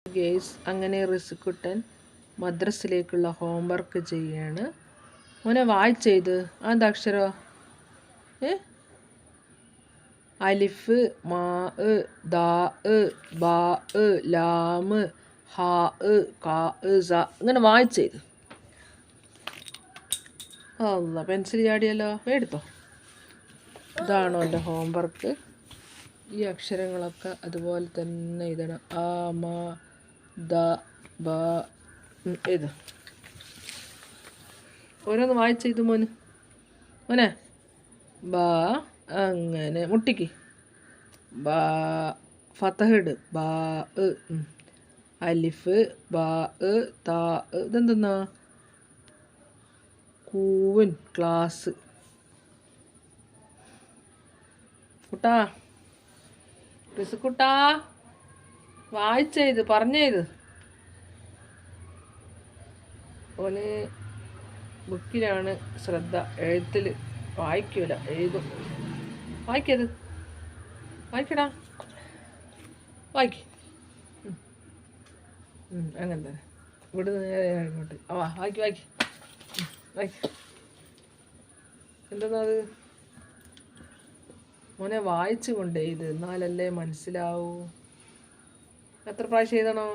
Guys അങ്ങനെ റിസുക്കുട്ടൻ മദ്രസിലേക്കുള്ള homework ചെയ്യാണ്. മോനെ വായിച്ചെയ്ത് അതെന്താ അക്ഷരം? അലിഫ്, മാ, ദാ, ബാ, ലാമ്, ഹാ, കാ, സ ഇങ്ങനെ വായിച്ചെയ്ത്. അല്ല പെൻസിൽ ചാടിയല്ലോ, എടുത്തോ. ഇതാണോ എൻ്റെ ഹോംവർക്ക്? ഈ അക്ഷരങ്ങളൊക്കെ അതുപോലെ തന്നെ എഴുതണം. ആ, മാ, ദ, ബ എഴുത. ഓരോന്ന് വായിച്ചെയ്ത് മോനെ. ബാ അങ്ങനെ മുട്ടിക്ക്. ബാ ഫതഹിട്. ബാ അലിഫ്, ബാ, താ ഇതെന്തെന്നാ? കൂവൻ ക്ലാസ്. കുട്ടാ റിസുക്കുട്ടാ വായിച്ചെയ്ത് പറഞ്ഞെയ്ത്. ഓന് ബുക്കിലാണ് ശ്രദ്ധ, എഴുത്തിൽ വായിക്കൂല, എഴുതും. വായിക്കത് വായിക്കടാ, വായിക്ക്. അങ്ങനെ തന്നെ ഇവിടുന്ന് നേരെ ഇങ്ങോട്ട്. വായിക്ക് വായിക്ക് വായിക്ക്. എന്താ അത്? മോനെ വായിച്ചു കൊണ്ടേ ഇത്, എന്നാലല്ലേ മനസ്സിലാവൂ. എത്ര പ്രാവശ്യം എഴുതണോ?